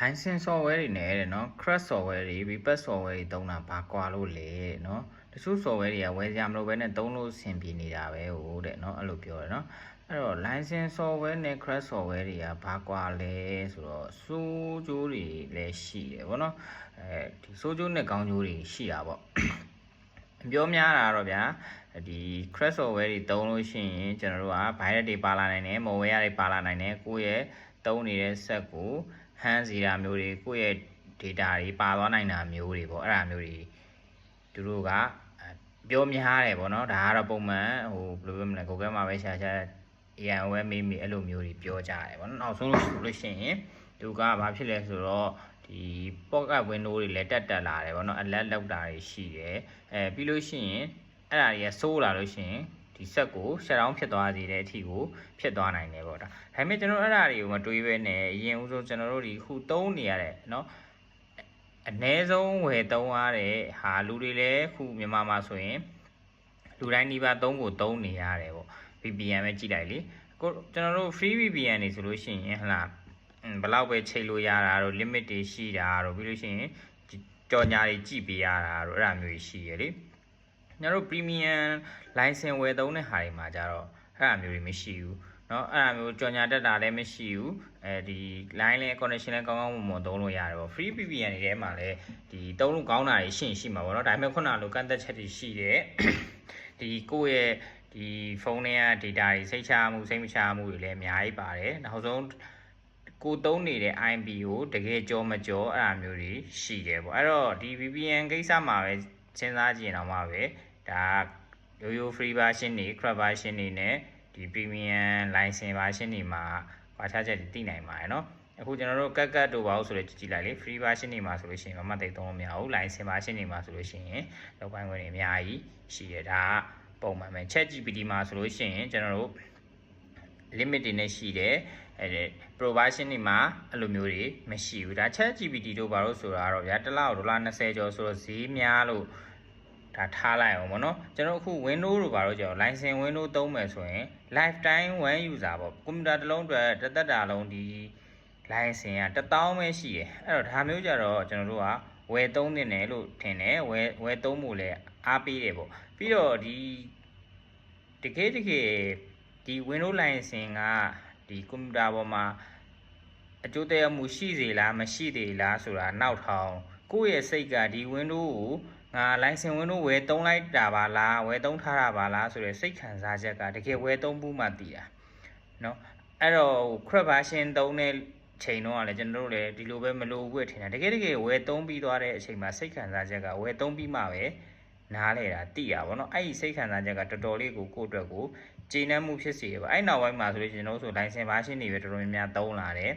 license software တွေနဲ့တဲ့နော် crash software တွေ repair software တွေသုံးတာဘာကွာလို့လဲနော်တချို့ software တွေကဝယ်ကြမလို့ပဲနဲ့သုံးလို့အဆင်ပြေနေတာပဲဟိုတဲ့နော်အဲ့လိုပြောတယ်နော်အဲ့တော့ license software နဲ့ crash software တွေကဘာကွာလဲဆိုတော့စိုးကျိုးတွေလည်းရှိတယ်ဗောနော်ဒီစိုးကျိုးနဲ့ကောင်းကျိုးတွေရှိတာဗောပြောများတာတော့ဗျာဒီ crash software တွေသုံးလို့ရှိရင်ကျွန်တော်တို့က virus တွေပါလာနိုင်တယ် malware တွေပါလာနိုင်တယ်ကိုယ့်ရဲ့သုံးနေတဲ့ set ကိုဟန်းစီတာမျိုးတွေကိုယ့်ရဲ့ data တွေပါသွားနိုင်တာမျိုးတွေပေါ့အဲ့ဒါမျိုးတွေသူတို့ကပြောများတယ်ပေါ့နော်ဒါကတော့ပုံမှန်ဟိုဘယ်လိုပြောမလဲ Google မှာပဲရှာ AI ဝဲမေးအဲ့လိုမျိုးတွေပြောကြတယ်ပေါ့နော်နောက်ဆုံးလို့ရှိရင်သူကဘာဖြစ်လဲဆိုတော့ဒီ pocket window တွေလည်းတက်လာတယ်ပေါ့နော် alert လောက်တာတွေရှိတယ်ပြီးလို့ရှိရင်အဲ့ဒါတွေကစိုးလာလို့ရှိရင်ဒီဆက်ကို shut down ဖြစ်သွားစေတဲ့အထိကိုဖြစ်သွားနိုင်တယ်ပေါ့ဒါပေမဲ့ကျွန်တော်အဲ့ဒါတွေကိုမတွေးဘဲနဲ့အရင်ဦးဆုံးကျွန်တော်တို့ဒီခုသုံးနေရတဲ့เนาะအနည်းဆုံးဝယ်သုံးရတဲ့ဟာလူတွေလည်းခုမြန်မာမှာဆိုရင်လူတိုင်းဒီပါသုံးကိုသုံးနေရတယ်ပေါ့ VPN ပဲကြည့်လိုက်လေကိုကျွန်တော်တို့ free VPN နေဆိုလို့ရှိရင်ဟလာဘယ်လောက်ပဲချိန်လို့ရတာတို့ limit တွေရှိတာတို့ပြီးလို့ရှိရင်ကြော်ညာတွေကြည့်ပေးရတာတို့အဲ့ဒါမျိုးရှိရလေကျွန်တော်တို့ premium license ဝယ်သုံးတဲ့ဟာတွေမှာကြတော့အဲ့ဒါမျိုးတွေမရှိဘူးเนาะအဲ့ဒါမျိုးကြော်ညာတက်တာလည်းမရှိဘူးဒီ line လည်း connection လည်းကောင်းကောင်းမွန်သုံးလို့ရတယ်ပေါ့ free VPN တွေထဲမှာလည်းဒီသုံးလို့ကောင်းတာတွေရှိမှာပေါ့เนาะဒါပေမဲ့ခုနကလိုကန့်သက်ချက်တွေရှိတယ်ဒီကိုယ့်ရဲ့ဒီဖုန်းထဲက data တွေစိတ်ချမှုစိတ်မချမှုတွေလည်းအများကြီးပါတယ်နောက်ဆုံးကိုသုံးနေတဲ့ IP ကိုတကယ်ကြောမကြောအဲ့ဒါမျိုးတွေရှိတယ်ပေါ့အဲ့တော့ဒီ VPN ကိစ္စမှာပဲစဉ်းစားကြည့်ရင်တော့မှပဲဒါရိုး free version တွေ crack version တွေနဲ့ဒီ premium license version တွေမှာကွာခြားချက်တွေသိနိုင်ပါတယ်เนาะအခုကျွန်တော်တို့ကတ်တို့ပါလို့ဆိုလဲကြည့်လိုက်လေ free version တွေမှာဆိုလို့ရှိရင်မသိသုံးလို့မရဘူး license version တွေမှာဆိုလို့ရှိရင်လောက်ပိုင်းဝင်တွေအများကြီးရှိရတာပုံမှန်ပဲ ChatGPT မှာဆိုလို့ရှိရင်ကျွန်တော်တို့ limit တွေနဲ့ရှိတယ်provision တွေမှာအဲ့လိုမျိုးတွေမရှိဘူးဒါ ChatGPT တို့ဘာလို့ဆိုတာတော့ဗျာတစ်လောက်$20ကျော်ဆိုတော့ဈေးများလို့ဒါထားလိုက်အောင်ပေါ့နော်ကျွန်တော်အခု Windows တို့ဘာလို့ကြောက် license Windows သုံးမယ်ဆိုရင် lifetime one user ပေါ့ကွန်ပျူတာတစ်လုံးအတွက်တစ်သက်တာလုံးဒီ license က1000ပဲရှိတယ်အဲ့တော့ဒါမျိုးကြတော့ကျွန်တော်တို့ကဝယ်သုံးနေတယ်လို့ထင်တယ်ဝယ်သုံးဖို့လည်းအားပေးတယ်ပေါ့ပြီးတော့ဒီတကယ်ဒီ Windows license ကဒီကွန်ပျူတာပေါ်မှာအကျိုးသက်မှုရှိစေလားမရှိသေးလားဆိုတာနောက်ထောင်ကိုယ့်ရဲ့စိတ်ကဒီ Windows ကိုငါ license Windows ဝယ်သုံးလိုက်တာပါလားဝယ်သုံးထားတာပါလားဆိုတဲ့စိတ်ခံစားချက်ကတကယ်ဝယ်သုံးမှုမှသိတာเนาะအဲ့တော့ crack version သုံးတဲ့ချိန်တော့လည်းကျွန်တော်တို့လည်းဒီလိုပဲမလိုဘူးထင်တာတကယ်ဝယ်သုံးပြီးသွားတဲ့အချိန်မှာစိတ်ခံစားချက်ကဝယ်သုံးပြီးမှပဲနားလေတာသိရပါတော့အဲ့ဒီစိတ်ခံစားချက်ကတော်တော်လေးကိုကိုယ့်အတွက်ကိုကျေနပ်မှုဖြစ်စေပါအဲ့နောက်ပိုင်းမှာဆိုလို့ကျွန်တော်တို့ဆို license version တွေပဲတော်တော်များများသုံးလာတယ်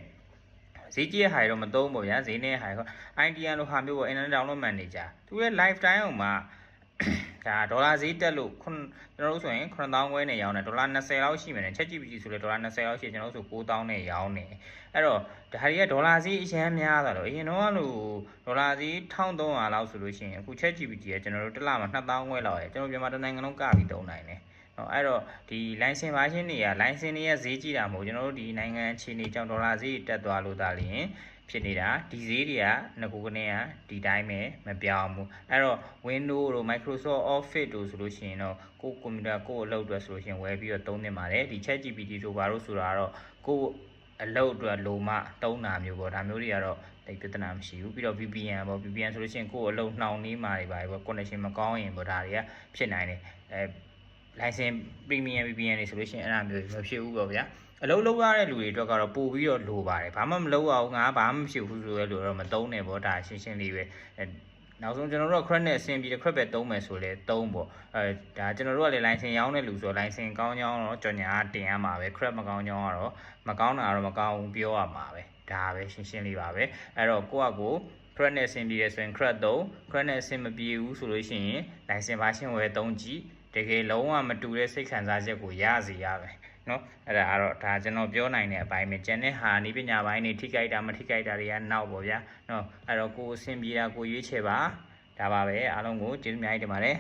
ဈေးကြီးတဲ့ဟာတွေတော့မသုံးဘူးဗျာဈေးနဲ့ဟာတွေ IDN လိုဟာမျိုးပေါ့ internet download manager သူရဲ့ lifetime ဟိုမှာဒါဒေါ်လာဈေးတက်လို့ကျွန်တော်တို့ဆိုရင်9000ခွဲနဲ့ရောင်းတယ်$20လောက်ရှိမယ်နဲ့ ChatGPT ဆိုလဲ$20လောက်ရှိကျွန်တော်တို့ဆို9000နဲ့ရောင်းတယ်အဲ့တော့ဒါတွေကဒေါ်လာဈေးအရင်များသွားတော့အရင်တော့လို့ဒေါ်လာဈေး1300လောက်ဆိုလို့ရှိရင်အခု ChatGPT ကကျွန်တော်တို့တစ်လမှာ2000ခွဲလောက်ရယ်ကျွန်တော်မြန်မာတိုင်းနိုင်ငံလုံးကပြီးသုံးနိုင်တယ်အဲ့တော့ဒီ license version တွေက license တွေရဲ့ဈေးကြီးတာမဟုတ်ကျွန်တော်တို့ဒီနိုင်ငံအခြေအနေကြောင့်ဒေါ်လာဈေးတက်သွားလို့ဒါလျင်ဖြစ်နေတာဒီဈေးတွေကငကိုကနေကဒီတိုင်းပဲမပြောင်းဘူးအဲ့တော့ Windows တို့ Microsoft Office တို့ဆိုလို့ရှိရင်တော့ကိုကွန်ပျူတာကိုအလုပ်အတွက်ဆိုလို့ရှိရင်ဝယ်ပြီးတော့သုံးနေပါတယ်ဒီ ChatGPT တို့ဘာလို့ဆိုတာတော့ကိုအလုပ်အတွက်လိုမှသုံးတာမျိုးပေါ့ဒါမျိုးတွေကတော့တိတ်ပြဿနာမရှိဘူးပြီးတော့ VPN ပေါ့ VPN ဆိုလို့ရှိရင်ကိုအလုပ်နှောင်နှေးမှာတွေပါပေါ့ connection မကောင်းရင်ပေါ့ဒါတွေကဖြစ်နိုင်တယ်license premium VPN တွေဆိုလို့ရှိရင်အဲ့ဒါမျိုးမဖြစ်ဘူးပေါ့ဗျာအလုပ်လုပ်ရတဲ့လူတွေအတွက်ကတော့ပို့ပြီးတော့လိုပါတယ်ဘာမှမလုပ်အောင်ငါဘာမှမဖြစ်ဘူးဆိုရဲလို့တော့မသုံးနဲ့ပေါ့ဒါရှင်းလေးပဲနောက်ဆုံးကျွန်တော်တို့က credit နဲ့အဆင်ပြေတဲ့ credit ပဲသုံးမယ်ဆိုလဲသုံးပေါ့ဒါကျွန်တော်တို့ကလည်း license ရောင်းတဲ့လူဆိုတော့ license ကောင်းကြောင်းတော့ကြော်ညာတင်ရမှာပဲ credit မကောင်းကြောင်းကတော့မကောင်းတာတော့မကောင်းဘူးပြောရမှာပဲဒါပဲရှင်းလေးပါပဲအဲ့တော့ကိုယ့်အကို credit နဲ့အဆင်ပြေတယ်ဆိုရင် credit သုံး credit နဲ့အဆင်မပြေဘူးဆိုလို့ရှိရင် license version ဝယ်သုံးကြည့်တကယ်လုံးဝမတူတဲ့စိတ်ခံစားချက်ကိုရစေရမယ်နော်အဲ့ဒါကတော့ဒါကျွန်တော်ပြောနိုင်တဲ့အပိုင်းပဲကျန်တဲ့ဟာနည်းပညာပိုင်းတွေထိခိုက်တာမထိခိုက်တာတွေကနောက်ပေါ့ဗျာနော်အဲ့တော့ကိုယ်အဆင်ပြေတာကိုရွေးချယ်ပါဒါပါပဲအားလုံးကိုကျေးဇူးအများကြီးတင်ပါတယ်